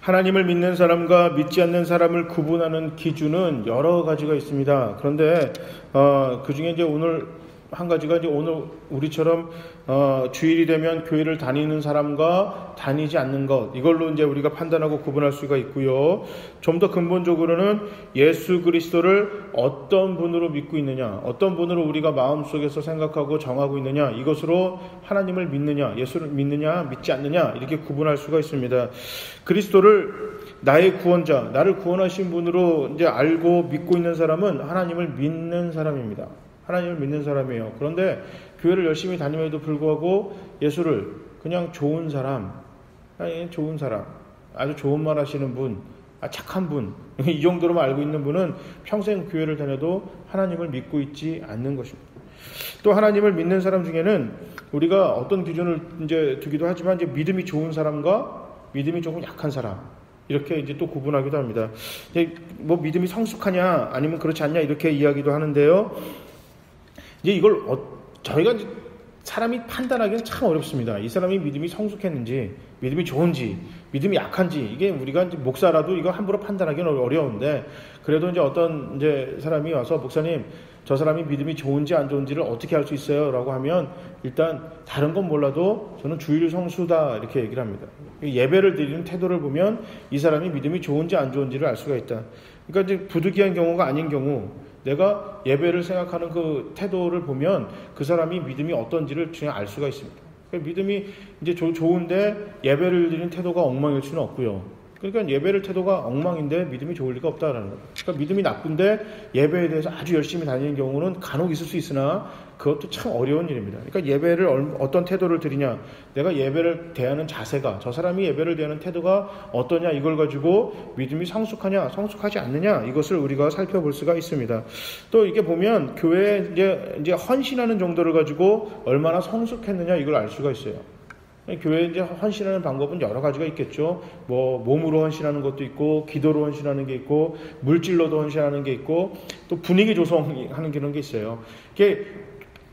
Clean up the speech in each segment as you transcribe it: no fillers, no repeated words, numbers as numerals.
하나님을 믿는 사람과 믿지 않는 사람을 구분하는 기준은 여러 가지가 있습니다. 그런데 그 중에 이제 오늘 한 가지가 이제 오늘 우리처럼 주일이 되면 교회를 다니는 사람과 다니지 않는 것, 이걸로 이제 우리가 판단하고 구분할 수가 있고요. 좀 더 근본적으로는 예수 그리스도를 어떤 분으로 믿고 있느냐, 어떤 분으로 우리가 마음속에서 생각하고 정하고 있느냐, 이것으로 하나님을 믿느냐, 예수를 믿느냐, 믿지 않느냐, 이렇게 구분할 수가 있습니다. 그리스도를 나의 구원자, 나를 구원하신 분으로 이제 알고 믿고 있는 사람은 하나님을 믿는 사람입니다. 하나님을 믿는 사람이에요. 그런데 교회를 열심히 다님에도 불구하고 예수를 그냥 좋은 사람, 아주 좋은 말 하시는 분, 착한 분, 이 정도로만 알고 있는 분은 평생 교회를 다녀도 하나님을 믿고 있지 않는 것입니다. 또 하나님을 믿는 사람 중에는 우리가 어떤 기준을 이제 두기도 하지만 이제 믿음이 좋은 사람과 믿음이 조금 약한 사람, 이렇게 이제 또 구분하기도 합니다. 뭐 믿음이 성숙하냐 아니면 그렇지 않냐 이렇게 이야기도 하는데요. 이제 이걸 저희가 이제 사람이 판단하기는 참 어렵습니다. 이 사람이 믿음이 성숙했는지, 믿음이 좋은지, 믿음이 약한지, 이게 우리가 이제 목사라도 이거 함부로 판단하기는 어려운데, 그래도 이제 어떤 이제 사람이 와서 목사님, 저 사람이 믿음이 좋은지 안 좋은지를 어떻게 알 수 있어요? 라고 하면 일단 다른 건 몰라도 저는 주일 성수다 이렇게 얘기를 합니다. 예배를 드리는 태도를 보면 이 사람이 믿음이 좋은지 안 좋은지를 알 수가 있다. 그러니까 이제 부득이한 경우가 아닌 경우, 내가 예배를 생각하는 그 태도를 보면 그 사람이 믿음이 어떤지를 그냥 알 수가 있습니다. 그러니까 믿음이 이제 좋은데 예배를 드리는 태도가 엉망일 수는 없고요. 그러니까 예배를 태도가 엉망인데 믿음이 좋을 리가 없다라는 거예요. 그러니까 믿음이 나쁜데 예배에 대해서 아주 열심히 다니는 경우는 간혹 있을 수 있으나 그것도 참 어려운 일입니다. 그러니까 예배를 어떤 태도를 드리냐, 내가 예배를 대하는 자세가, 저 사람이 예배를 대하는 태도가 어떠냐, 이걸 가지고 믿음이 성숙하냐 성숙하지 않느냐, 이것을 우리가 살펴볼 수가 있습니다. 또 이게 보면 교회에 이제 헌신하는 정도를 가지고 얼마나 성숙했느냐, 이걸 알 수가 있어요. 교회에 이제 헌신하는 방법은 여러 가지가 있겠죠. 뭐 몸으로 헌신하는 것도 있고, 기도로 헌신하는 게 있고, 물질로도 헌신하는 게 있고, 또 분위기 조성하는 그런 게 있어요. 이게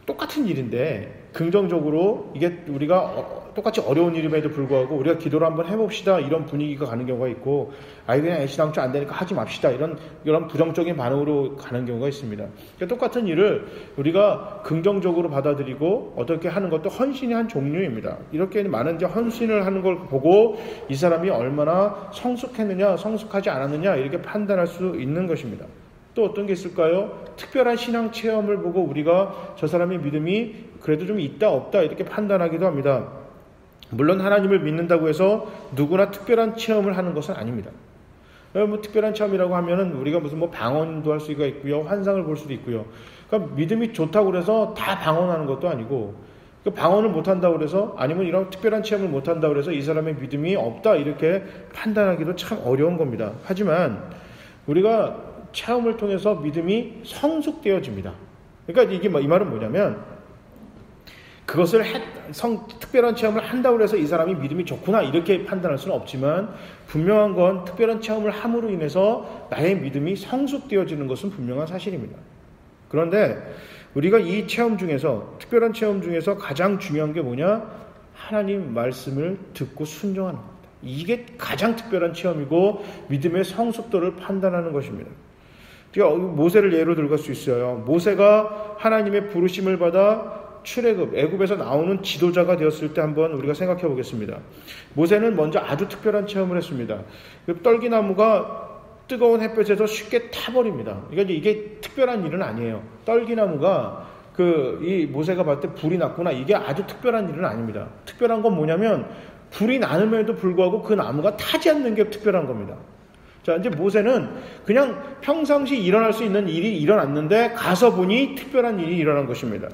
똑같은 일인데 긍정적으로 이게 우리가 똑같이 어려운 일임에도 불구하고 우리가 기도를 한번 해봅시다, 이런 분위기가 가는 경우가 있고, 그냥 애시당초 안 되니까 하지 맙시다, 이런 부정적인 반응으로 가는 경우가 있습니다. 그러니까 똑같은 일을 우리가 긍정적으로 받아들이고 어떻게 하는 것도 헌신의 한 종류입니다. 이렇게 많은 이제 헌신을 하는 걸 보고 이 사람이 얼마나 성숙했느냐 성숙하지 않았느냐 이렇게 판단할 수 있는 것입니다. 또 어떤 게 있을까요? 특별한 신앙 체험을 보고 우리가 저 사람의 믿음이 그래도 좀 있다 없다 이렇게 판단하기도 합니다. 물론 하나님을 믿는다고 해서 누구나 특별한 체험을 하는 것은 아닙니다. 뭐 특별한 체험이라고 하면은 우리가 무슨 뭐 방언도 할 수가 있고요, 환상을 볼 수도 있고요. 그러니까 믿음이 좋다고 그래서 다 방언하는 것도 아니고, 그러니까 방언을 못 한다고 그래서, 아니면 이런 특별한 체험을 못 한다고 그래서 이 사람의 믿음이 없다 이렇게 판단하기도 참 어려운 겁니다. 하지만 우리가 체험을 통해서 믿음이 성숙되어집니다. 그러니까 이게 이 말은 뭐냐면, 그것을 특별한 체험을 한다고 해서 이 사람이 믿음이 좋구나 이렇게 판단할 수는 없지만, 분명한 건 특별한 체험을 함으로 인해서 나의 믿음이 성숙되어지는 것은 분명한 사실입니다. 그런데 우리가 이 체험 중에서, 특별한 체험 중에서 가장 중요한 게 뭐냐? 하나님 말씀을 듣고 순종하는 겁니다. 이게 가장 특별한 체험이고 믿음의 성숙도를 판단하는 것입니다. 모세를 예로 들어갈 수 있어요. 모세가 하나님의 부르심을 받아 출애굽, 애굽에서 나오는 지도자가 되었을 때 한번 우리가 생각해 보겠습니다. 모세는 먼저 아주 특별한 체험을 했습니다. 떨기나무가 뜨거운 햇볕에서 쉽게 타버립니다. 그러니까 이게 특별한 일은 아니에요. 떨기나무가 이 모세가 봤을 때 불이 났구나, 이게 아주 특별한 일은 아닙니다. 특별한 건 뭐냐면 불이 나음에도 불구하고 그 나무가 타지 않는 게 특별한 겁니다. 자, 이제 모세는 그냥 평상시 일어날 수 있는 일이 일어났는데 가서 보니 특별한 일이 일어난 것입니다.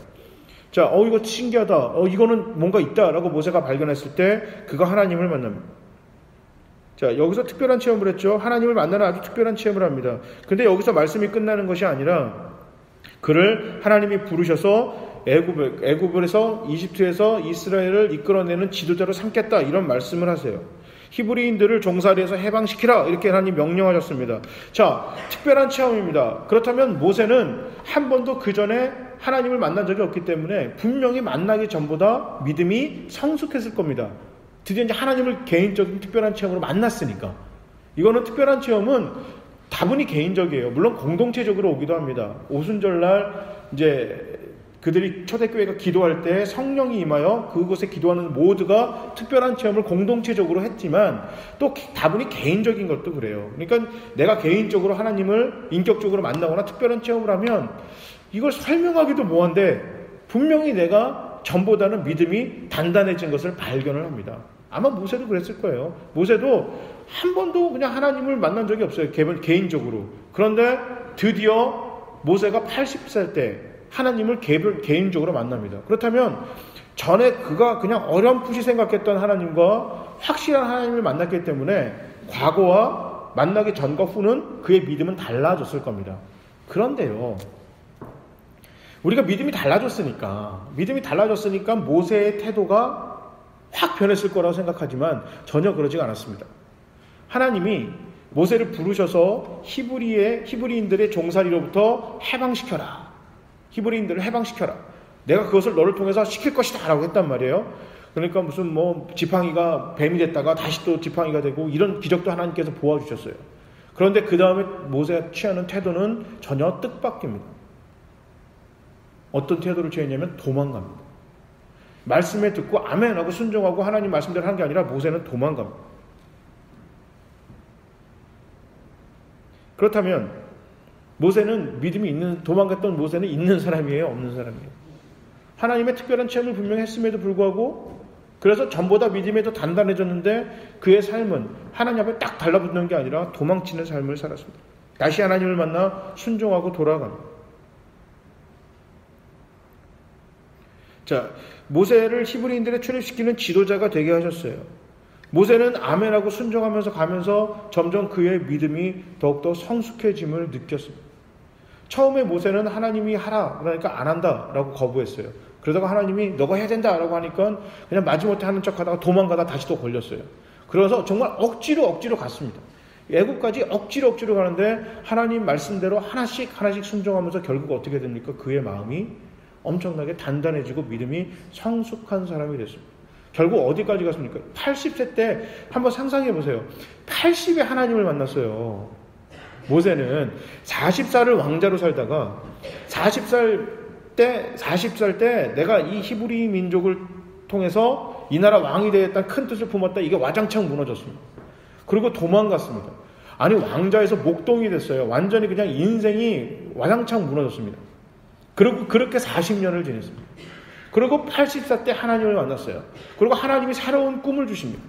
자, 이거 신기하다, 이거는 뭔가 있다라고 모세가 발견했을 때 그가 하나님을 만납니다. 자, 여기서 특별한 체험을 했죠. 하나님을 만나는 아주 특별한 체험을 합니다. 근데 여기서 말씀이 끝나는 것이 아니라 그를 하나님이 부르셔서 애굽에서, 이집트에서 이스라엘을 이끌어내는 지도자로 삼겠다, 이런 말씀을 하세요. 히브리인들을 종살이에서 해방시키라, 이렇게 하나님 명령하셨습니다. 자, 특별한 체험입니다. 그렇다면 모세는 한 번도 그 전에 하나님을 만난 적이 없기 때문에 분명히 만나기 전보다 믿음이 성숙했을 겁니다. 드디어 이제 하나님을 개인적인 특별한 체험으로 만났으니까. 이거는 특별한 체험은 다분히 개인적이에요. 물론 공동체적으로 오기도 합니다. 오순절날 이제 그들이 초대교회가 기도할 때 성령이 임하여 그곳에 기도하는 모두가 특별한 체험을 공동체적으로 했지만 또 다분히 개인적인 것도 그래요. 그러니까 내가 개인적으로 하나님을 인격적으로 만나거나 특별한 체험을 하면 이걸 설명하기도 뭐한데 분명히 내가 전보다는 믿음이 단단해진 것을 발견을 합니다. 아마 모세도 그랬을 거예요. 모세도 한 번도 그냥 하나님을 만난 적이 없어요. 개인적으로. 그런데 드디어 모세가 80살 때 하나님을 개인적으로 만납니다. 그렇다면 전에 그가 그냥 어렴풋이 생각했던 하나님과 확실한 하나님을 만났기 때문에 과거와 만나기 전과 후는 그의 믿음은 달라졌을 겁니다. 그런데요, 우리가 믿음이 달라졌으니까 모세의 태도가 확 변했을 거라고 생각하지만 전혀 그러지가 않았습니다. 하나님이 모세를 부르셔서 히브리인들의 종살이로부터 해방시켜라. 히브리인들을 해방시켜라. 내가 그것을 너를 통해서 시킬 것이다 라고 했단 말이에요. 그러니까 무슨 지팡이가 뱀이 됐다가 다시 또 지팡이가 되고 이런 기적도 하나님께서 보아주셨어요. 그런데 그 다음에 모세가 취하는 태도는 전혀 뜻밖입니다. 어떤 태도를 취했냐면 도망갑니다. 말씀에 듣고 아멘하고 순종하고 하나님 말씀대로 하는 게 아니라 모세는 도망갑니다. 그렇다면 모세는 도망갔던 모세는 있는 사람이에요? 없는 사람이에요? 하나님의 특별한 체험을 분명히 했음에도 불구하고 그래서 전보다 믿음이 더 단단해졌는데 그의 삶은 하나님 앞에 딱 달라붙는 게 아니라 도망치는 삶을 살았습니다. 다시 하나님을 만나 순종하고 돌아갑니다. 자, 모세를 히브리인들에 출입시키는 지도자가 되게 하셨어요. 모세는 아멘하고 순종하면서 가면서 점점 그의 믿음이 더욱더 성숙해짐을 느꼈습니다. 처음에 모세는 하나님이 하라 그러니까 안 한다라고 거부했어요. 그러다가 하나님이 너가 해야 된다라고 하니까 그냥 마지못해 하는 척하다가 도망가다 다시 또 걸렸어요. 그래서 정말 억지로 갔습니다. 애국까지 억지로 가는데 하나님 말씀대로 하나씩 순종하면서 결국 어떻게 됩니까? 그의 마음이 엄청나게 단단해지고 믿음이 성숙한 사람이 됐습니다. 결국 어디까지 갔습니까? 80세 때 한번 상상해 보세요. 80에 하나님을 만났어요. 모세는 40살을 왕자로 살다가 40살 때 내가 이 히브리 민족을 통해서 이 나라 왕이 되겠다는 큰 뜻을 품었다. 이게 와장창 무너졌습니다. 그리고 도망갔습니다. 아니 왕자에서 목동이 됐어요. 완전히 그냥 인생이 와장창 무너졌습니다. 그리고 그렇게 40년을 지냈습니다. 그리고 80살 때 하나님을 만났어요. 그리고 하나님이 새로운 꿈을 주십니다.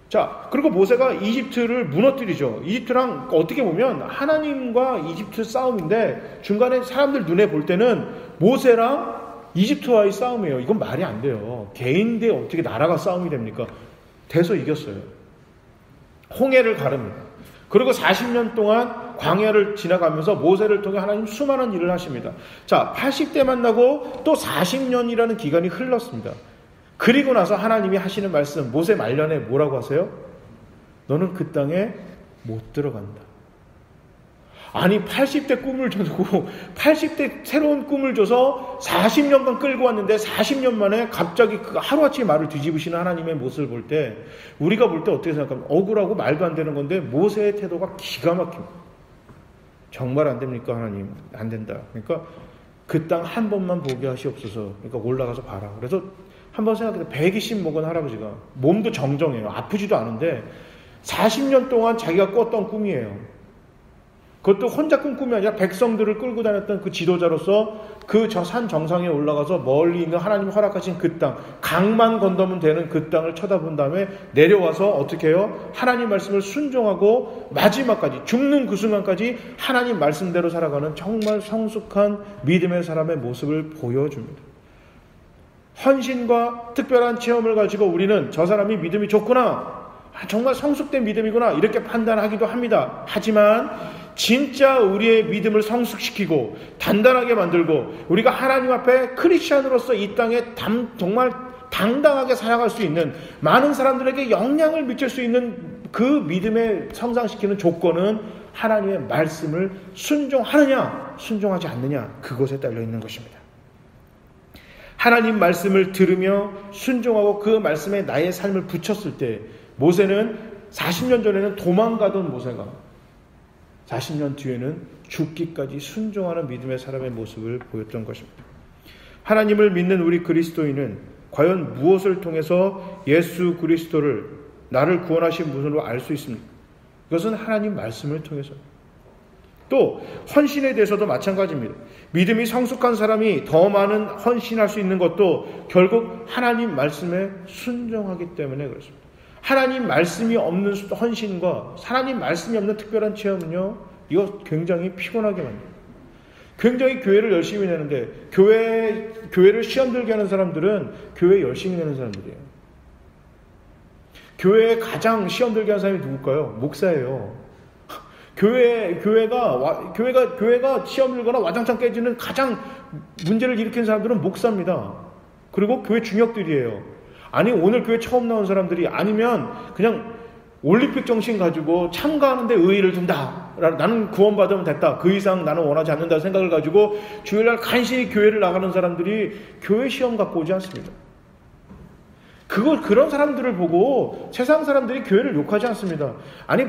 자, 그리고 모세가 이집트를 무너뜨리죠. 이집트랑 어떻게 보면 하나님과 이집트 싸움인데 중간에 사람들 눈에 볼 때는 모세랑 이집트와의 싸움이에요. 이건 말이 안 돼요. 개인 대 어떻게 나라가 싸움이 됩니까? 돼서 이겼어요. 홍해를 가릅니다. 그리고 40년 동안 광야를 지나가면서 모세를 통해 하나님 수많은 일을 하십니다. 자, 80대 만나고 또 40년이라는 기간이 흘렀습니다. 그리고 나서 하나님이 하시는 말씀, 모세 말년에 뭐라고 하세요? 너는 그 땅에 못 들어간다. 아니 80대 꿈을 줘두고 80대 새로운 꿈을 줘서 40년간 끌고 왔는데 40년 만에 갑자기 그 하루아침에 말을 뒤집으시는 하나님의 모습을 볼 때 우리가 볼 때 어떻게 생각합니까? 억울하고 말도 안 되는 건데 모세의 태도가 기가 막힙니다. 정말 안 됩니까 하나님? 안 된다. 그러니까 그 땅 한 번만 보게 하시옵소서. 그러니까 올라가서 봐라. 그래서 한번 생각해서 120 먹은 할아버지가 몸도 정정해요. 아프지도 않은데 40년 동안 자기가 꿨던 꿈이에요. 그것도 혼자 꾼 꿈이 아니라 백성들을 끌고 다녔던 그 지도자로서 그 저 산 정상에 올라가서 멀리 있는 하나님 허락하신 그 땅, 강만 건너면 되는 그 땅을 쳐다본 다음에 내려와서 어떻게 해요? 하나님 말씀을 순종하고 마지막까지 죽는 그 순간까지 하나님 말씀대로 살아가는 정말 성숙한 믿음의 사람의 모습을 보여줍니다. 헌신과 특별한 체험을 가지고 우리는 저 사람이 믿음이 좋구나, 정말 성숙된 믿음이구나 이렇게 판단하기도 합니다. 하지만 진짜 우리의 믿음을 성숙시키고 단단하게 만들고 우리가 하나님 앞에 크리스찬으로서 이 땅에 정말 당당하게 살아갈 수 있는, 많은 사람들에게 영향을 미칠 수 있는 그 믿음에 성장시키는 조건은 하나님의 말씀을 순종하느냐 순종하지 않느냐, 그것에 달려 있는 것입니다. 하나님 말씀을 들으며 순종하고 그 말씀에 나의 삶을 붙였을 때 모세는 40년 전에는 도망가던 모세가 40년 뒤에는 죽기까지 순종하는 믿음의 사람의 모습을 보였던 것입니다. 하나님을 믿는 우리 그리스도인은 과연 무엇을 통해서 예수 그리스도를 나를 구원하신 분으로 알 수 있습니까? 이것은 하나님 말씀을 통해서. 또 헌신에 대해서도 마찬가지입니다. 믿음이 성숙한 사람이 더 많은 헌신할 수 있는 것도 결국 하나님 말씀에 순종하기 때문에 그렇습니다. 하나님 말씀이 없는 헌신과 하나님 말씀이 없는 특별한 체험은요, 이거 굉장히 피곤하게 만듭니다. 굉장히 교회를 열심히 내는데 교회를 시험 들게 하는 사람들은 교회 열심히 내는 사람들이에요. 교회에 가장 시험 들게 하는 사람이 누굴까요? 목사예요. 교회가 시험 들거나 와장창 깨지는 가장 문제를 일으키는 사람들은 목사입니다. 그리고 교회 중역들이에요. 아니 오늘 교회 처음 나온 사람들이 아니면 그냥 올림픽 정신 가지고 참가하는데 의의를 둔다. 나는 구원받으면 됐다. 그 이상 나는 원하지 않는다 생각을 가지고 주일날 간신히 교회를 나가는 사람들이 교회 시험 갖고 오지 않습니다. 그런 사람들을 보고 세상 사람들이 교회를 욕하지 않습니다. 아니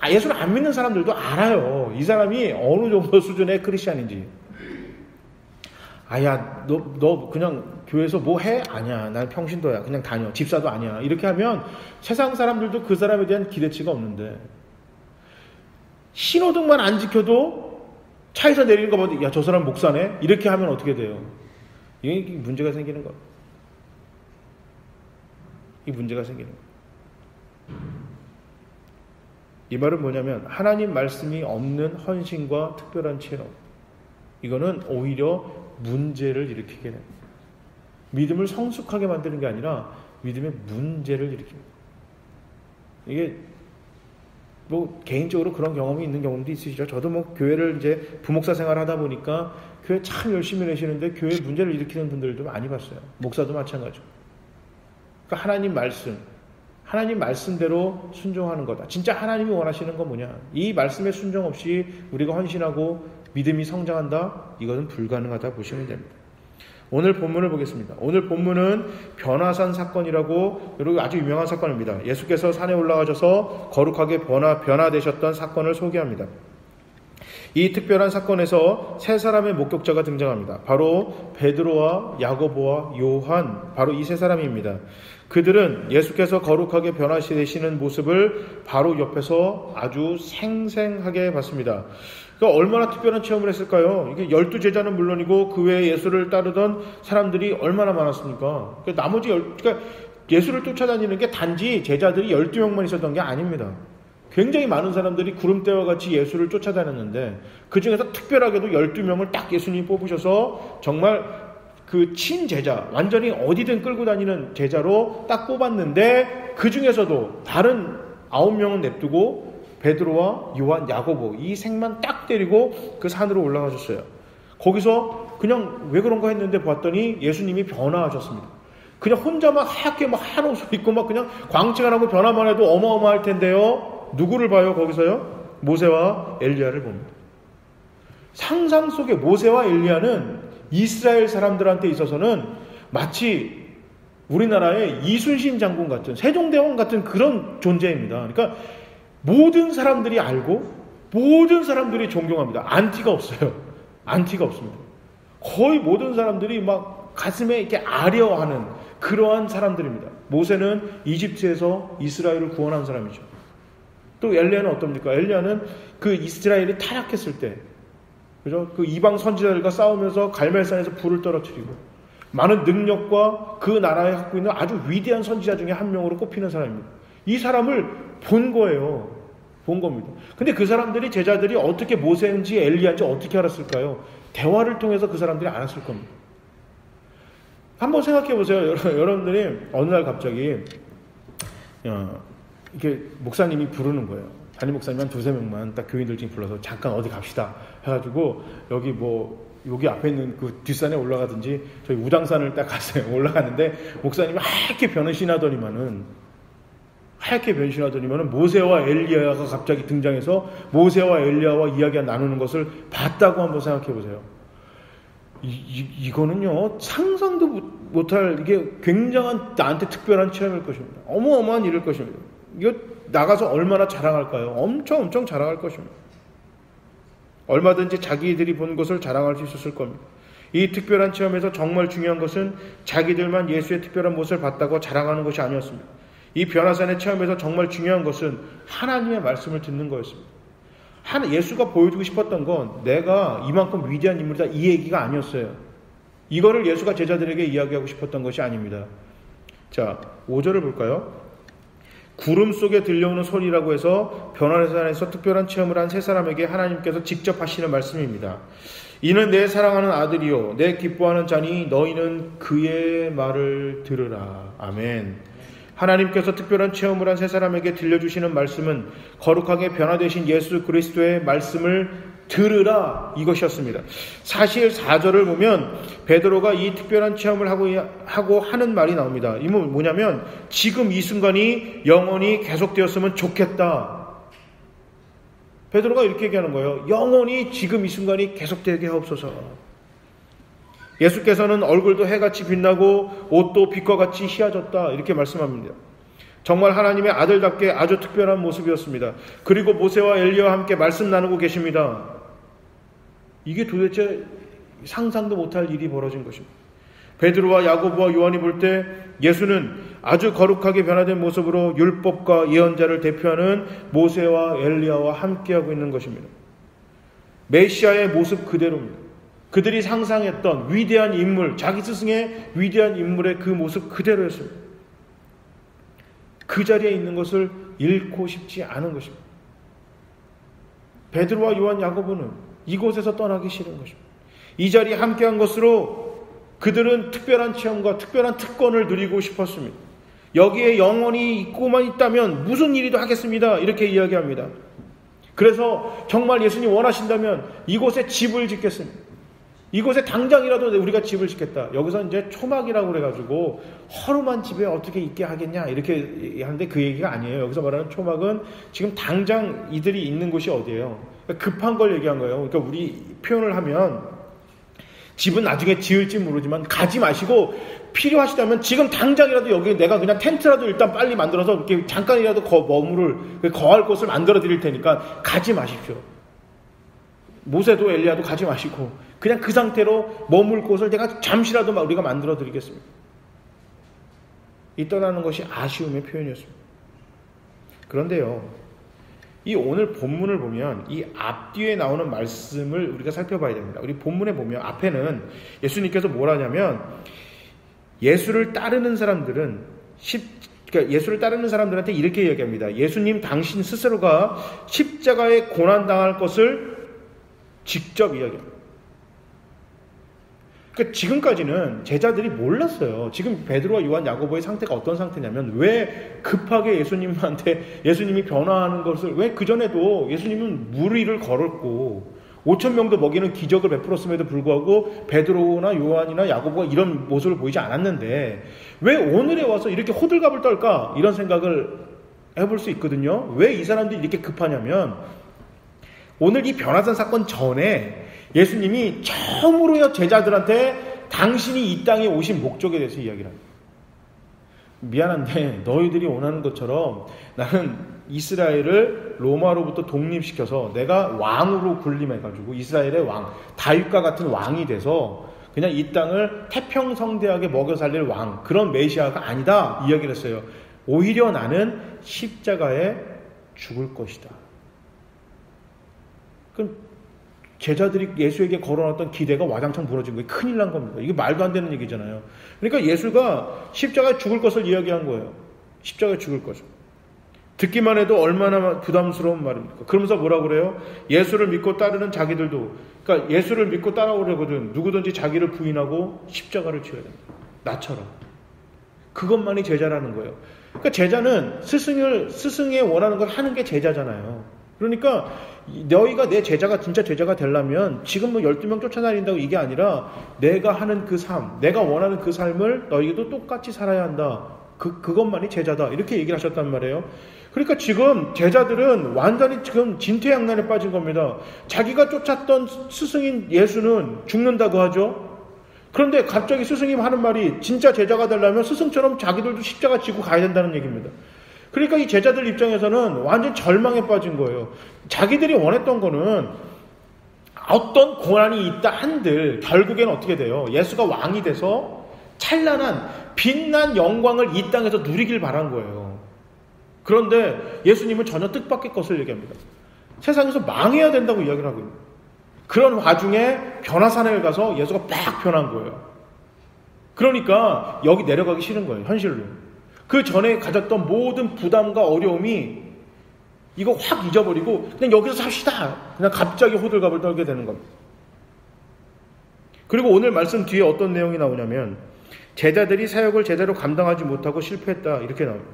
예수를 안 믿는 사람들도 알아요. 이 사람이 어느 정도 수준의 크리스찬인지. 아야 너 그냥 교회에서 뭐 해? 아니야. 난 평신도야. 그냥 다녀. 집사도 아니야. 이렇게 하면 세상 사람들도 그 사람에 대한 기대치가 없는데 신호등만 안 지켜도 차에서 내리는 거 보고 야, 저 사람 목사네? 이렇게 하면 어떻게 돼요? 이게 문제가 생기는 거예요. 이 문제가 생기는 거예요. 이 말은 뭐냐면 하나님 말씀이 없는 헌신과 특별한 체험, 이거는 오히려 문제를 일으키게 됩니다. 믿음을 성숙하게 만드는 게 아니라 믿음의 문제를 일으킵니다. 이게 뭐 개인적으로 그런 경험이 있는 경험도 있으시죠. 저도 뭐 교회를 이제 부목사 생활을 하다 보니까 교회 참 열심히 내시는데 교회 문제를 일으키는 분들도 많이 봤어요. 목사도 마찬가지고. 그러니까 하나님 말씀대로 순종하는 거다. 진짜 하나님이 원하시는 건 뭐냐? 이 말씀에 순종 없이 우리가 헌신하고 믿음이 성장한다? 이것은 불가능하다 보시면 됩니다. 오늘 본문을 보겠습니다. 오늘 본문은 변화산 사건이라고 여러분 아주 유명한 사건입니다. 예수께서 산에 올라가셔서 거룩하게 변화되셨던 사건을 소개합니다. 이 특별한 사건에서 세 사람의 목격자가 등장합니다. 바로 베드로와 야고보와 요한, 바로 이 세 사람입니다. 그들은 예수께서 거룩하게 변화되시는 모습을 바로 옆에서 아주 생생하게 봤습니다. 그러니까 얼마나 특별한 체험을 했을까요? 이게 12제자는 물론이고 그 외에 예수를 따르던 사람들이 얼마나 많았습니까? 그러니까 예수를 쫓아다니는 게 단지 제자들이 12명만 있었던 게 아닙니다. 굉장히 많은 사람들이 구름대와 같이 예수를 쫓아다녔는데 그 중에서 특별하게도 12명을 딱 예수님이 뽑으셔서 정말 그 친제자, 완전히 어디든 끌고 다니는 제자로 딱 뽑았는데 그 중에서도 다른 9명은 냅두고 베드로와 요한, 야고보 이 셋만 딱 데리고 그 산으로 올라가셨어요. 거기서 그냥 왜 그런가 했는데 봤더니 예수님이 변화하셨습니다. 그냥 혼자만 하얗게 막 하얀 옷을 입고 막 그냥 광채가 나고 변화만 해도 어마어마할 텐데요. 누구를 봐요? 거기서요? 모세와 엘리야를 봅니다. 상상 속에 모세와 엘리야는 이스라엘 사람들한테 있어서는 마치 우리나라의 이순신 장군 같은 세종대왕 같은 그런 존재입니다. 그러니까 모든 사람들이 알고 모든 사람들이 존경합니다. 안티가 없어요. 안티가 없습니다. 거의 모든 사람들이 막 가슴에 이렇게 아려하는 그러한 사람들입니다. 모세는 이집트에서 이스라엘을 구원한 사람이죠. 또 엘리야는 어떻습니까? 엘리야는 그 이스라엘이 타락했을 때, 그죠? 그 이방 선지자들과 싸우면서 갈멜산에서 불을 떨어뜨리고 많은 능력과 그 나라에 갖고 있는 아주 위대한 선지자 중에 한 명으로 꼽히는 사람입니다. 이 사람을 본 거예요. 본 겁니다. 근데 그 사람들이 제자들이 어떻게 모세인지 엘리야인지 어떻게 알았을까요? 대화를 통해서 그 사람들이 알았을 겁니다. 한번 생각해 보세요. 여러분들이 어느 날 갑자기 이렇게 목사님이 부르는 거예요. 담임 목사님 한 2-3명만 딱 교인들 중에 불러서 잠깐 어디 갑시다 해가지고 여기 앞에 있는 그 뒷산에 올라가든지 저희 우당산을 딱 갔어요. 올라갔는데 목사님이 하얗게 변신하더니만은 모세와 엘리야가 갑자기 등장해서 모세와 엘리야와 이야기가 나누는 것을 봤다고 한번 생각해 보세요. 이거는요 상상도 못할 이게 굉장한 나한테 특별한 체험일 것입니다. 어마어마한 일일 것입니다. 이거 나가서 얼마나 자랑할까요? 엄청 자랑할 것입니다. 얼마든지 자기들이 본 것을 자랑할 수 있었을 겁니다. 이 특별한 체험에서 정말 중요한 것은 자기들만 예수의 특별한 모습을 봤다고 자랑하는 것이 아니었습니다. 이 변화산의 체험에서 정말 중요한 것은 하나님의 말씀을 듣는 거였습니다. 예수가 보여주고 싶었던 건 내가 이만큼 위대한 인물이다 이 얘기가 아니었어요. 이거를 예수가 제자들에게 이야기하고 싶었던 것이 아닙니다. 자, 5절을 볼까요? 구름 속에 들려오는 소리라고 해서 변화산에서 특별한 체험을 한 세 사람에게 하나님께서 직접 하시는 말씀입니다. 이는 내 사랑하는 아들이요 내 기뻐하는 자니 너희는 그의 말을 들으라. 아멘. 하나님께서 특별한 체험을 한 세 사람에게 들려주시는 말씀은 거룩하게 변화되신 예수 그리스도의 말씀을 들으라 이것이었습니다. 사실 4절을 보면 베드로가 이 특별한 체험을 하고 하는 말이 나옵니다. 이 뭐냐면 지금 이 순간이 영원히 계속되었으면 좋겠다. 베드로가 이렇게 얘기하는 거예요. 영원히 지금 이 순간이 계속되게 하옵소서. 예수께서는 얼굴도 해같이 빛나고 옷도 빛과 같이 희어졌다 이렇게 말씀합니다. 정말 하나님의 아들답게 아주 특별한 모습이었습니다. 그리고 모세와 엘리야와 함께 말씀 나누고 계십니다. 이게 도대체 상상도 못할 일이 벌어진 것입니다. 베드로와 야고보와 요한이 볼 때 예수는 아주 거룩하게 변화된 모습으로 율법과 예언자를 대표하는 모세와 엘리야와 함께하고 있는 것입니다. 메시아의 모습 그대로입니다. 그들이 상상했던 위대한 인물, 자기 스승의 위대한 인물의 그 모습 그대로였습니다. 그 자리에 있는 것을 잃고 싶지 않은 것입니다. 베드로와 요한, 야고보는 이곳에서 떠나기 싫은 것입니다. 이 자리에 함께한 것으로 그들은 특별한 체험과 특별한 특권을 누리고 싶었습니다. 여기에 영원히 있고만 있다면 무슨 일이도 하겠습니다. 이렇게 이야기합니다. 그래서 정말 예수님 원하신다면 이곳에 집을 짓겠습니다. 이곳에 당장이라도 우리가 집을 짓겠다. 여기서 이제 초막이라고 그래가지고 허름한 집에 어떻게 있게 하겠냐 이렇게 하는데 그 얘기가 아니에요. 여기서 말하는 초막은 지금 당장 이들이 있는 곳이 어디예요? 그러니까 급한 걸 얘기한 거예요. 그러니까 우리 표현을 하면 집은 나중에 지을지 모르지만 가지 마시고 필요하시다면 지금 당장이라도 여기 내가 그냥 텐트라도 일단 빨리 만들어서 이렇게 잠깐이라도 거할 곳을 만들어 드릴 테니까 가지 마십시오. 모세도 엘리야도 가지 마시고 그냥 그 상태로 머물 곳을 내가 잠시라도 우리가 만들어 드리겠습니다. 이 떠나는 것이 아쉬움의 표현이었습니다. 그런데요, 이 오늘 본문을 보면 이 앞뒤에 나오는 말씀을 우리가 살펴봐야 됩니다. 우리 본문에 보면 앞에는 예수님께서 뭘 하냐면 예수를 따르는 사람들은 그러니까 예수를 따르는 사람들한테 이렇게 얘기합니다. 예수님 당신 스스로가 십자가에 고난당할 것을 직접 이야기합니다. 그러니까 지금까지는 제자들이 몰랐어요. 지금 베드로와 요한, 야고보의 상태가 어떤 상태냐면 왜 급하게 예수님이 변화하는 것을 왜 그전에도 예수님은 물 위를 걸었고 5,000명도 먹이는 기적을 베풀었음에도 불구하고 베드로나 요한이나 야고보가 이런 모습을 보이지 않았는데 왜 오늘에 와서 이렇게 호들갑을 떨까? 이런 생각을 해볼 수 있거든요. 왜 이 사람들이 이렇게 급하냐면 오늘 이 변화산 사건 전에 예수님이 처음으로 제자들한테 당신이 이 땅에 오신 목적에 대해서 이야기를 합니다. 미안한데 너희들이 원하는 것처럼 나는 이스라엘을 로마로부터 독립시켜서 내가 왕으로 군림해가지고 이스라엘의 왕, 다윗과 같은 왕이 돼서 그냥 이 땅을 태평성대하게 먹여 살릴 왕, 그런 메시아가 아니다 이야기를 했어요. 오히려 나는 십자가에 죽을 것이다. 그럼 제자들이 예수에게 걸어놨던 기대가 와장창 무너진 거예요. 큰일 난 겁니다. 이게 말도 안 되는 얘기잖아요. 그러니까 예수가 십자가에 죽을 것을 이야기한 거예요. 십자가에 죽을 것을. 듣기만 해도 얼마나 부담스러운 말입니까? 그러면서 뭐라 그래요? 예수를 믿고 따르는 자기들도, 그러니까 예수를 믿고 따라오려거든 누구든지 자기를 부인하고 십자가를 지어야 됩니다. 나처럼. 그것만이 제자라는 거예요. 그러니까 제자는 스승의 원하는 걸 하는 게 제자잖아요. 그러니까 너희가 내 제자가 진짜 제자가 되려면 지금 12명 쫓아다닌다고 이게 아니라 내가 하는 그 삶, 내가 원하는 그 삶을 너희도 똑같이 살아야 한다. 그것만이 제자다. 이렇게 얘기를 하셨단 말이에요. 그러니까 지금 제자들은 완전히 지금 진퇴양난에 빠진 겁니다. 자기가 쫓았던 스승인 예수는 죽는다고 하죠. 그런데 갑자기 스승님 하는 말이 진짜 제자가 되려면 스승처럼 자기들도 십자가 지고 가야 된다는 얘기입니다. 그러니까 이 제자들 입장에서는 완전 절망에 빠진 거예요. 자기들이 원했던 거는 어떤 고난이 있다 한들 결국엔 어떻게 돼요? 예수가 왕이 돼서 찬란한 빛난 영광을 이 땅에서 누리길 바란 거예요. 그런데 예수님은 전혀 뜻밖의 것을 얘기합니다. 세상에서 망해야 된다고 이야기를 하고 있는 거예요. 그런 와중에 변화산에 가서 예수가 빡 변한 거예요. 그러니까 여기 내려가기 싫은 거예요. 현실로. 그 전에 가졌던 모든 부담과 어려움이 이거 확 잊어버리고 그냥 여기서 삽시다. 그냥 갑자기 호들갑을 떨게 되는 겁니다. 그리고 오늘 말씀 뒤에 어떤 내용이 나오냐면 제자들이 사역을 제대로 감당하지 못하고 실패했다. 이렇게 나옵니다.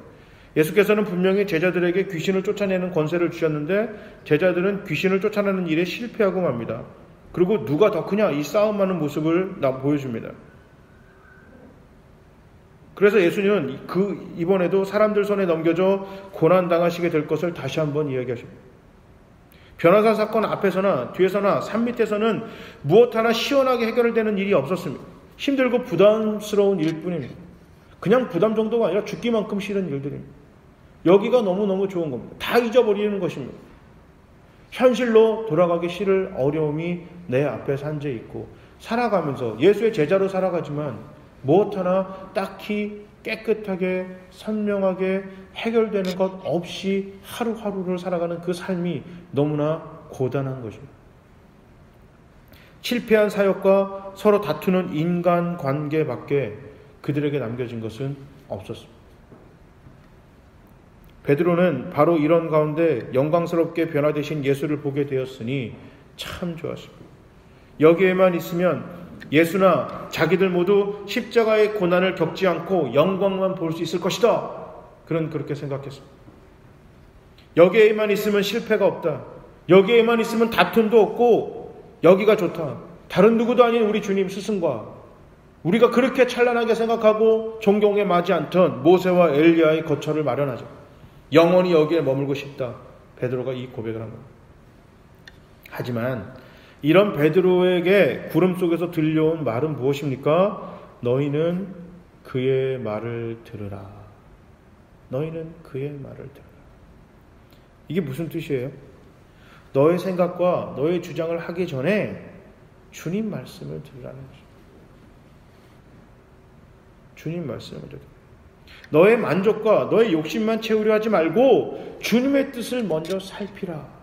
예수께서는 분명히 제자들에게 귀신을 쫓아내는 권세를 주셨는데 제자들은 귀신을 쫓아내는 일에 실패하고 맙니다. 그리고 누가 더 크냐 이 싸움하는 모습을 보여줍니다. 그래서 예수님은 이번에도 사람들 손에 넘겨져 고난당하시게 될 것을 다시 한번 이야기하십니다. 변화산 사건 앞에서나 뒤에서나 산 밑에서는 무엇 하나 시원하게 해결되는 일이 없었습니다. 힘들고 부담스러운 일뿐입니다. 그냥 부담 정도가 아니라 죽기만큼 싫은 일들입니다. 여기가 너무너무 좋은 겁니다. 다 잊어버리는 것입니다. 현실로 돌아가기 싫을 어려움이 내 앞에 산재 있고 살아가면서 예수의 제자로 살아가지만 무엇 하나 딱히 깨끗하게 선명하게 해결되는 것 없이 하루하루를 살아가는 그 삶이 너무나 고단한 것입니다. 실패한 사역과 서로 다투는 인간관계밖에 그들에게 남겨진 것은 없었습니다. 베드로는 바로 이런 가운데 영광스럽게 변화되신 예수를 보게 되었으니 참 좋았습니다. 여기에만 있으면 예수나 자기들 모두 십자가의 고난을 겪지 않고 영광만 볼 수 있을 것이다. 그렇게 생각했습니다. 여기에만 있으면 실패가 없다. 여기에만 있으면 다툼도 없고 여기가 좋다. 다른 누구도 아닌 우리 주님 스승과 우리가 그렇게 찬란하게 생각하고 존경에 맞지 않던 모세와 엘리야의 거처를 마련하자. 영원히 여기에 머물고 싶다. 베드로가 이 고백을 한 겁니다. 하지만 이런 베드로에게 구름 속에서 들려온 말은 무엇입니까? 너희는 그의 말을 들으라. 너희는 그의 말을 들으라. 이게 무슨 뜻이에요? 너의 생각과 너의 주장을 하기 전에 주님 말씀을 들으라는 거죠. 주님 말씀을 들으라. 너의 만족과 너의 욕심만 채우려 하지 말고 주님의 뜻을 먼저 살피라.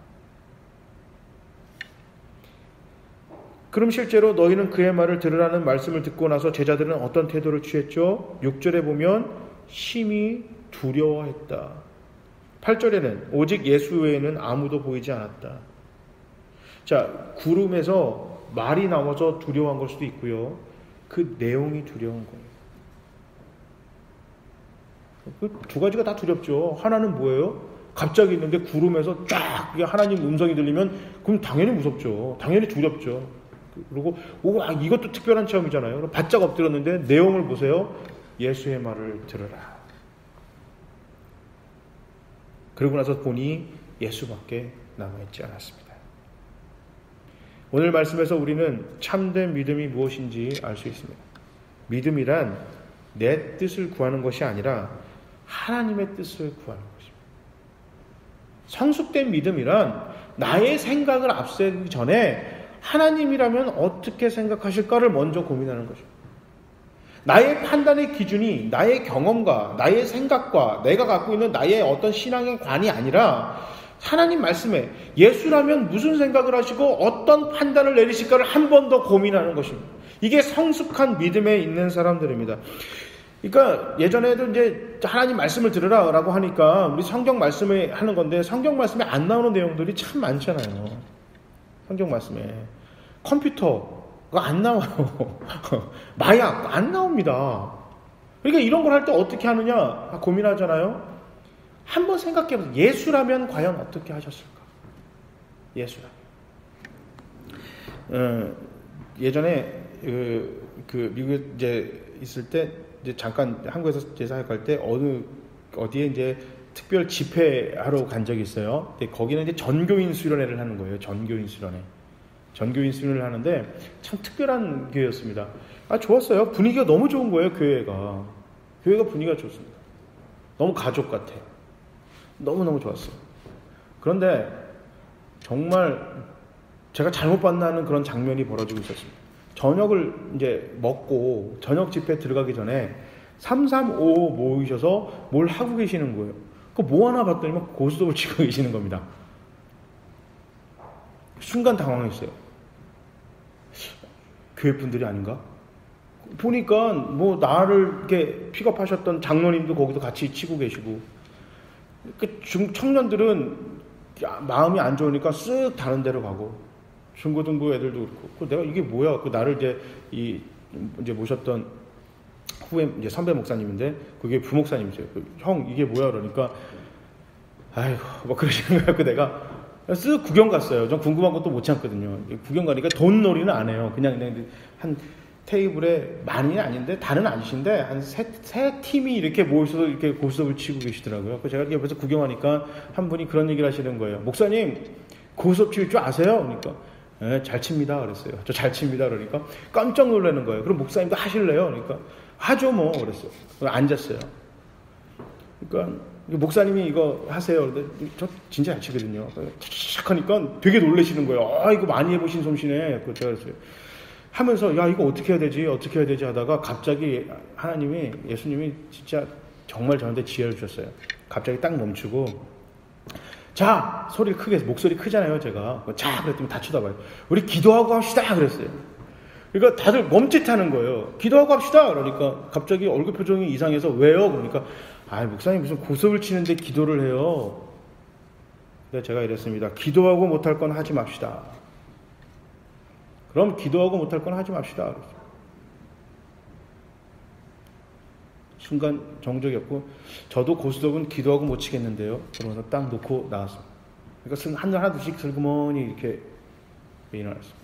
그럼 실제로 너희는 그의 말을 들으라는 말씀을 듣고 나서 제자들은 어떤 태도를 취했죠? 6절에 보면 심히 두려워했다. 8절에는 오직 예수 외에는 아무도 보이지 않았다. 자, 구름에서 말이 나와서 두려워한 걸 수도 있고요. 그 내용이 두려운 거예요. 그 두 가지가 다 두렵죠. 하나는 뭐예요? 갑자기 있는데 구름에서 쫙 하나님 음성이 들리면 그럼 당연히 무섭죠. 당연히 두렵죠. 그리고 이것도 특별한 체험이잖아요. 바짝 엎드렸는데 내용을 보세요. 예수의 말을 들으라. 그러고 나서 보니 예수밖에 남아있지 않았습니다. 오늘 말씀에서 우리는 참된 믿음이 무엇인지 알 수 있습니다. 믿음이란 내 뜻을 구하는 것이 아니라 하나님의 뜻을 구하는 것입니다. 성숙된 믿음이란 나의 생각을 앞세우기 전에 하나님이라면 어떻게 생각하실까를 먼저 고민하는 것입니다. 나의 판단의 기준이 나의 경험과 나의 생각과 내가 갖고 있는 나의 어떤 신앙의 관이 아니라 하나님 말씀에 예수라면 무슨 생각을 하시고 어떤 판단을 내리실까를 한 번 더 고민하는 것입니다. 이게 성숙한 믿음에 있는 사람들입니다. 그러니까 예전에도 이제 하나님 말씀을 들으라라고 하니까 우리 성경 말씀에 하는 건데 성경 말씀에 안 나오는 내용들이 참 많잖아요. 성경 말씀에 컴퓨터가 안 나와요. 마약 안 나옵니다. 그러니까 이런 걸 할 때 어떻게 하느냐 고민하잖아요. 한번 생각해보세요. 예수라면 과연 어떻게 하셨을까? 예수라면. 예전에 그 미국에 이제 있을 때 이제 잠깐 한국에서 제사할 때 어디에 이제 특별 집회하러 간 적이 있어요. 근데 거기는 이제 전교인 수련회를 하는 거예요. 전교인 수련회를 하는데 참 특별한 교회였습니다. 좋았어요. 분위기가 너무 좋은 거예요. 교회가 분위기가 좋습니다. 너무 가족 같아. 너무너무 좋았어요. 그런데 정말 제가 잘못 봤나는 그런 장면이 벌어지고 있었습니다. 저녁을 이제 먹고 저녁 집회 들어가기 전에 335 모이셔서 뭘 하고 계시는 거예요. 그거 뭐 하나 봤더니 막 고스톱을 치고 계시는 겁니다. 순간 당황했어요. 교회 분들이 아닌가? 보니까 뭐 나를 이렇게 픽업하셨던 장로님도 거기도 같이 치고 계시고, 그 청년들은 마음이 안 좋으니까 쓱 다른 데로 가고, 중고등부 애들도 그렇고, 내가 이게 뭐야? 그 나를 이제 모셨던 후에 이제 선배 목사님인데 그게 부목사님이세요. 형 이게 뭐야? 그러니까 아이고 막 그러시는 거야. 그 내가 쓱 구경 갔어요. 전 궁금한 것도 못 참거든요. 구경 가니까 돈 놀이는 안 해요. 그냥 한 테이블에 많이는 아닌데 다른 아저씨인데 한 세 팀이 이렇게 모여서 이렇게 고스톱을 치고 계시더라고요. 그래서 제가 옆에서 구경하니까 한 분이 그런 얘기를 하시는 거예요. 목사님 고스톱 칠 줄 아세요? 그러니까 네, 잘 칩니다. 그랬어요. 저 잘 칩니다. 그러니까 깜짝 놀라는 거예요. 그럼 목사님도 하실래요? 그러니까 하죠 뭐 그랬어요. 앉았어요. 그러니까 목사님이 이거 하세요. 근데 저 진짜 잘 치거든요. 착 하니까 되게 놀라시는 거예요. 아 이거 많이 해보신 솜씨네. 제가 그랬어요. 하면서 야 이거 어떻게 해야 되지 하다가 갑자기 하나님이 예수님이 진짜 정말 저한테 지혜를 주셨어요. 갑자기 딱 멈추고 자 소리를 크게 해서 목소리 크잖아요 제가. 자 그랬더니 다 쳐다봐요. 우리 기도하고 합시다 그랬어요. 그러니까 다들 멈칫하는 거예요. 기도하고 합시다 그러니까 갑자기 얼굴 표정이 이상해서 왜요? 그러니까 아 목사님 무슨 고스톱을 치는데 기도를 해요. 근데 제가 이랬습니다. 기도하고 못할 건 하지 맙시다. 그럼 기도하고 못할 건 하지 맙시다. 순간 정적이었고 저도 고스톱은 기도하고 못 치겠는데요. 그러면서 딱 놓고 나왔습니다. 그러니까 하나둘씩 슬그머니 이렇게 일어났습니다.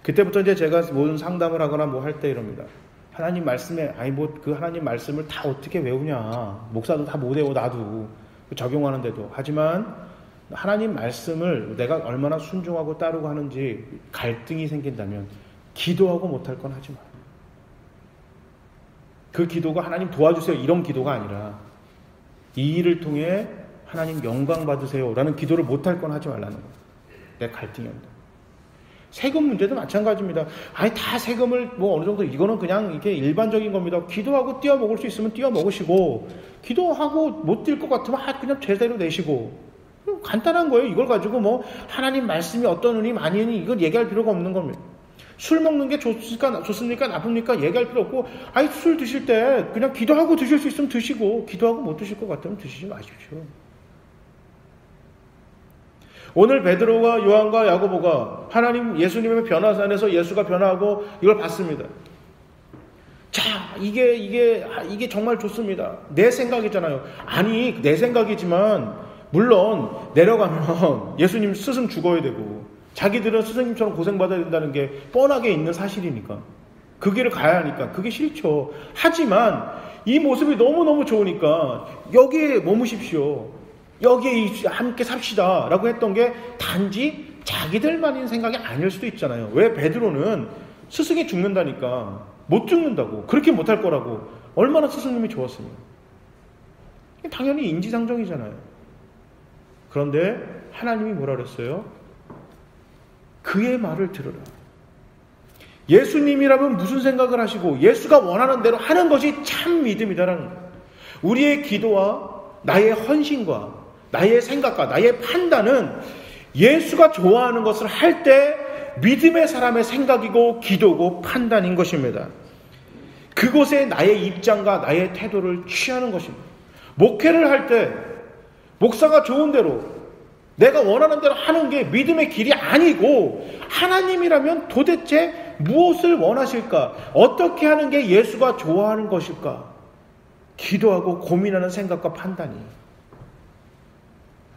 그때부터 이제 제가 모든 상담을 하거나 뭐 할 때 이럽니다. 하나님 말씀에 아니 뭐 그 하나님 말씀을 다 어떻게 외우냐. 목사도 다 못 외워 나도 적용하는데도. 하지만 하나님 말씀을 내가 얼마나 순종하고 따르고 하는지 갈등이 생긴다면 기도하고 못할 건 하지 마요. 그 기도가 하나님 도와주세요 이런 기도가 아니라 이 일을 통해 하나님 영광 받으세요 라는 기도를 못할 건 하지 말라는 거예요. 내 갈등이 온다. 세금 문제도 마찬가지입니다. 아니 다 세금을 뭐 어느 정도 이거는 그냥 이게 일반적인 겁니다. 기도하고 띄워 먹을 수 있으면 띄워 먹으시고 기도하고 못 뛸 것 같으면 그냥 제대로 내시고 간단한 거예요. 이걸 가지고 뭐 하나님 말씀이 어떤 은이 많이 은이 이걸 얘기할 필요가 없는 겁니다. 술 먹는 게 좋습니까 나쁩니까 얘기할 필요 없고 아니 술 드실 때 그냥 기도하고 드실 수 있으면 드시고 기도하고 못 드실 것 같으면 드시지 마십시오. 오늘 베드로와 요한과 야고보가 하나님 예수님의 변화산에서 예수가 변화하고 이걸 봤습니다. 자 이게 정말 좋습니다. 내 생각이잖아요. 아니 내 생각이지만 물론 내려가면 예수님 스승 죽어야 되고 자기들은 스승님처럼 고생받아야 된다는 게 뻔하게 있는 사실이니까 그 길을 가야 하니까 그게 싫죠. 하지만 이 모습이 너무너무 좋으니까 여기에 머무십시오. 여기에 함께 삽시다 라고 했던 게 단지 자기들만인 생각이 아닐 수도 있잖아요. 왜 베드로는 스승이 죽는다니까 못 죽는다고 그렇게 못할 거라고 얼마나 스승님이 좋았습니까? 당연히 인지상정이잖아요. 그런데 하나님이 뭐라 그랬어요? 그의 말을 들으라. 예수님이라면 무슨 생각을 하시고 예수가 원하는 대로 하는 것이 참 믿음이다라는 거예요. 우리의 기도와 나의 헌신과 나의 생각과 나의 판단은 예수가 좋아하는 것을 할 때 믿음의 사람의 생각이고 기도고 판단인 것입니다. 그곳에 나의 입장과 나의 태도를 취하는 것입니다. 목회를 할 때 목사가 좋은 대로 내가 원하는 대로 하는 게 믿음의 길이 아니고 하나님이라면 도대체 무엇을 원하실까? 어떻게 하는 게 예수가 좋아하는 것일까? 기도하고 고민하는 생각과 판단이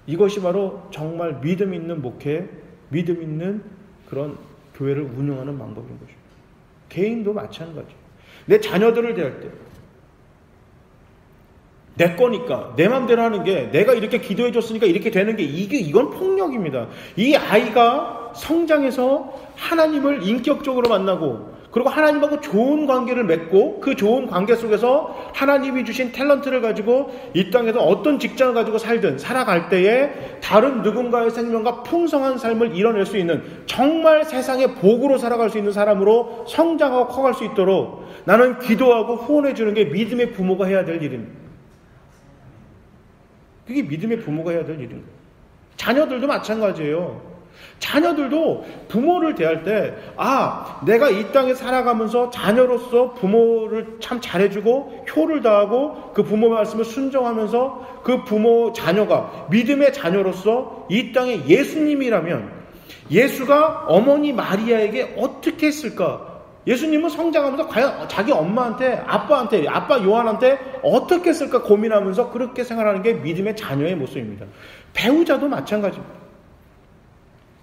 이것이 바로 정말 믿음 있는 목회, 믿음 있는 그런 교회를 운영하는 방법인 것입니다. 개인도 마찬가지예요. 내 자녀들을 대할 때 내 거니까 내 마음대로 하는 게 내가 이렇게 기도해 줬으니까 이렇게 되는 게 이건 폭력입니다. 이 아이가 성장해서 하나님을 인격적으로 만나고 그리고 하나님하고 좋은 관계를 맺고 그 좋은 관계 속에서 하나님이 주신 탤런트를 가지고 이 땅에서 어떤 직장을 가지고 살든 살아갈 때에 다른 누군가의 생명과 풍성한 삶을 이뤄낼 수 있는 정말 세상의 복으로 살아갈 수 있는 사람으로 성장하고 커갈 수 있도록 나는 기도하고 후원해 주는 게 믿음의 부모가 해야 될 일입니다. 그게 믿음의 부모가 해야 될 일인 거예요. 자녀들도 마찬가지예요. 자녀들도 부모를 대할 때, 내가 이 땅에 살아가면서 자녀로서 부모를 참 잘해주고 효를 다하고 그 부모 말씀을 순종하면서 그 부모 자녀가 믿음의 자녀로서 이 땅에 예수님이라면 예수가 어머니 마리아에게 어떻게 했을까? 예수님은 성장하면서 과연 자기 엄마한테, 아빠 요한한테 어떻게 했을까 고민하면서 그렇게 생활하는 게 믿음의 자녀의 모습입니다. 배우자도 마찬가지입니다.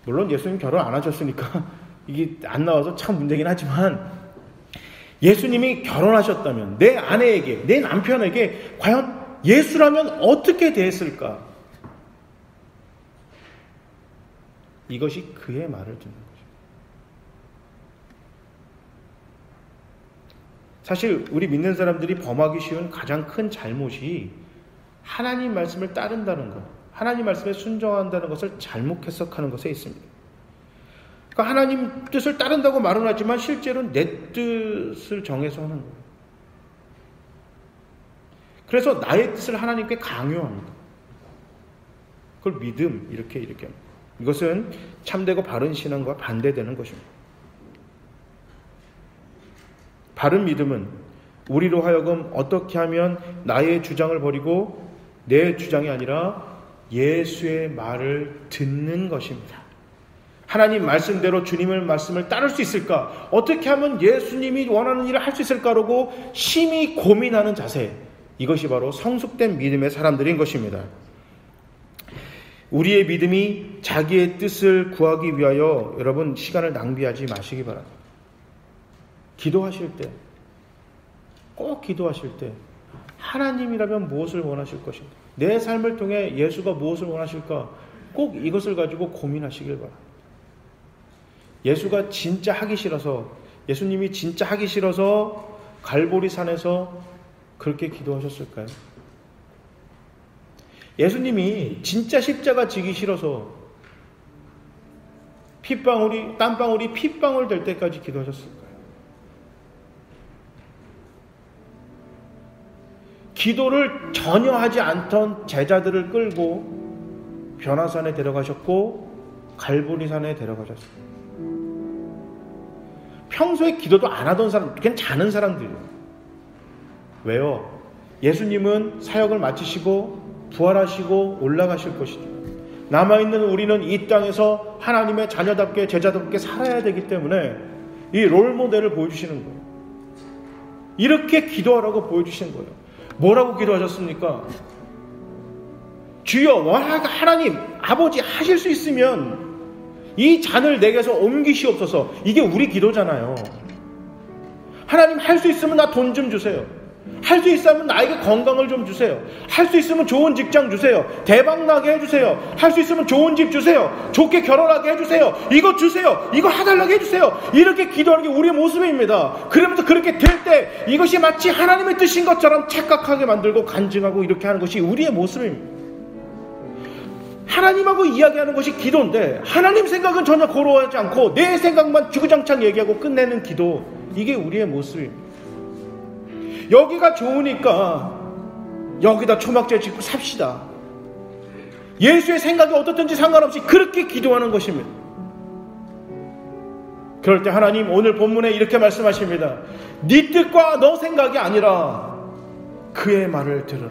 물론 예수님 결혼 안 하셨으니까 이게 안 나와서 참 문제긴 하지만 예수님이 결혼하셨다면 내 아내에게, 내 남편에게 과연 예수라면 어떻게 대했을까? 이것이 그의 말을 듣는 거죠. 사실 우리 믿는 사람들이 범하기 쉬운 가장 큰 잘못이 하나님 말씀을 따른다는 것, 하나님 말씀에 순종한다는 것을 잘못 해석하는 것에 있습니다. 그러니까 하나님 뜻을 따른다고 말은 하지만 실제로는 내 뜻을 정해서 하는 거예요. 그래서 나의 뜻을 하나님께 강요합니다. 그걸 믿음 이렇게 합니다. 이것은 참되고 바른 신앙과 반대되는 것입니다. 바른 믿음은 우리로 하여금 어떻게 하면 나의 주장을 버리고 내 주장이 아니라 예수의 말을 듣는 것입니다. 하나님 말씀대로 주님의 말씀을 따를 수 있을까? 어떻게 하면 예수님이 원하는 일을 할 수 있을까라고 심히 고민하는 자세, 이것이 바로 성숙된 믿음의 사람들인 것입니다. 우리의 믿음이 자기의 뜻을 구하기 위하여 여러분 시간을 낭비하지 마시기 바랍니다. 기도하실 때, 꼭 기도하실 때 하나님이라면 무엇을 원하실 것인가? 내 삶을 통해 예수가 무엇을 원하실까? 꼭 이것을 가지고 고민하시길 바랍니다. 예수가 진짜 하기 싫어서, 예수님이 진짜 하기 싫어서 갈보리 산에서 그렇게 기도하셨을까요? 예수님이 진짜 십자가 지기 싫어서 땀방울이 핏방울 될 때까지 기도하셨을까요? 기도를 전혀 하지 않던 제자들을 끌고 변화산에 데려가셨고 갈보리산에 데려가셨어요. 평소에 기도도 안 하던 사람, 그냥 자는 사람들이에요. 왜요? 예수님은 사역을 마치시고 부활하시고 올라가실 것이죠. 남아있는 우리는 이 땅에서 하나님의 자녀답게 제자답게 살아야 되기 때문에 이 롤모델을 보여주시는 거예요. 이렇게 기도하라고 보여주시는 거예요. 뭐라고 기도하셨습니까? 주여, 하나님 아버지 하실 수 있으면 이 잔을 내게서 옮기시옵소서. 이게 우리 기도잖아요. 하나님 할 수 있으면 나 돈 좀 주세요. 할 수 있으면 나에게 건강을 좀 주세요. 할 수 있으면 좋은 직장 주세요. 대박 나게 해주세요. 할 수 있으면 좋은 집 주세요. 좋게 결혼하게 해주세요. 이거 주세요. 이거 해달라고 해주세요. 이렇게 기도하는 게 우리의 모습입니다. 그러면서 그렇게 될 때 이것이 마치 하나님의 뜻인 것처럼 착각하게 만들고 간증하고 이렇게 하는 것이 우리의 모습입니다. 하나님하고 이야기하는 것이 기도인데 하나님 생각은 전혀 고려하지 않고 내 생각만 주구장창 얘기하고 끝내는 기도, 이게 우리의 모습입니다. 여기가 좋으니까 여기다 초막제 짓고 삽시다. 예수의 생각이 어떻든지 상관없이 그렇게 기도하는 것입니다. 그럴 때 하나님 오늘 본문에 이렇게 말씀하십니다. 네 뜻과 너 생각이 아니라 그의 말을 들으라.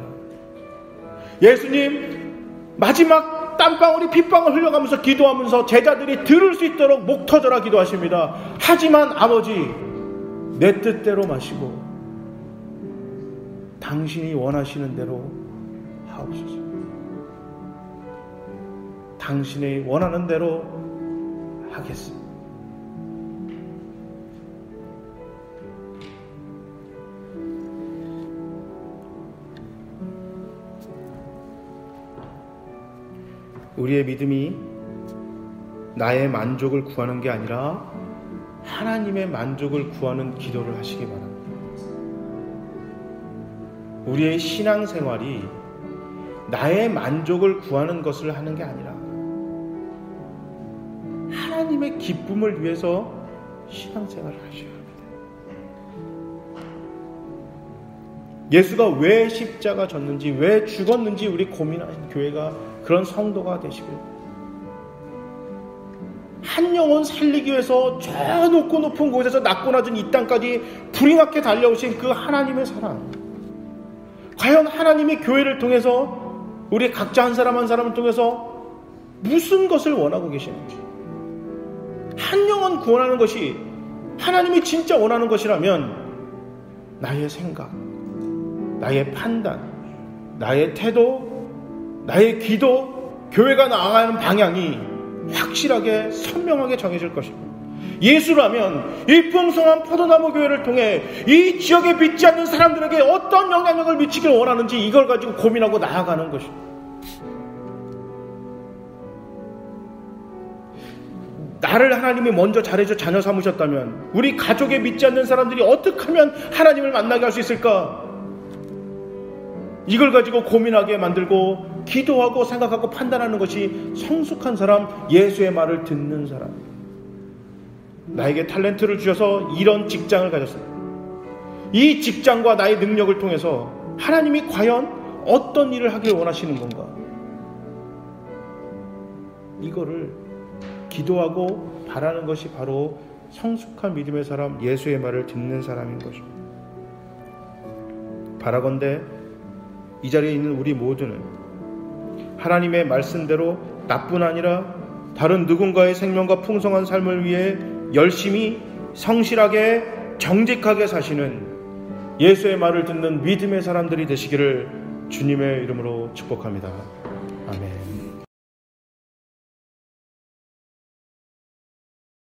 예수님 마지막 땀방울이 핏방울 흘려가면서 기도하면서 제자들이 들을 수 있도록 목 터져라 기도하십니다. 하지만 아버지 내 뜻대로 마시고 당신이 원하시는 대로 하옵소서. 당신이 원하는 대로 하겠습니다. 우리의 믿음이 나의 만족을 구하는 게 아니라 하나님의 만족을 구하는 기도를 하시기 바랍니다. 우리의 신앙생활이 나의 만족을 구하는 것을 하는 게 아니라 하나님의 기쁨을 위해서 신앙생활을 하셔야 합니다. 예수가 왜 십자가 졌는지, 왜 죽었는지 우리 고민하는 교회가, 그런 성도가 되시길. 한 영혼 살리기 위해서 저 높고 높은 곳에서 낮고 낮은 이 땅까지 불이 나게 달려오신 그 하나님의 사랑, 과연 하나님이 교회를 통해서 우리 각자 한 사람 한 사람을 통해서 무슨 것을 원하고 계시는지, 한 영혼 구원하는 것이 하나님이 진짜 원하는 것이라면 나의 생각, 나의 판단, 나의 태도, 나의 기도, 교회가 나아가는 방향이 확실하게 선명하게 정해질 것입니다. 예수라면 이 풍성한 포도나무 교회를 통해 이 지역에 믿지 않는 사람들에게 어떤 영향력을 미치길 원하는지 이걸 가지고 고민하고 나아가는 것입니다. 나를 하나님이 먼저 잘해줘 자녀 삼으셨다면 우리 가족에 믿지 않는 사람들이 어떻게 하면 하나님을 만나게 할 수 있을까? 이걸 가지고 고민하게 만들고 기도하고 생각하고 판단하는 것이 성숙한 사람, 예수의 말을 듣는 사람. 나에게 탤런트를 주셔서 이런 직장을 가졌습니다. 이 직장과 나의 능력을 통해서 하나님이 과연 어떤 일을 하길 원하시는 건가? 이거를 기도하고 바라는 것이 바로 성숙한 믿음의 사람, 예수의 말을 듣는 사람인 것입니다. 바라건대 이 자리에 있는 우리 모두는 하나님의 말씀대로 나뿐 아니라 다른 누군가의 생명과 풍성한 삶을 위해 열심히 성실하게 정직하게 사시는 예수의 말을 듣는 믿음의 사람들이 되시기를 주님의 이름으로 축복합니다.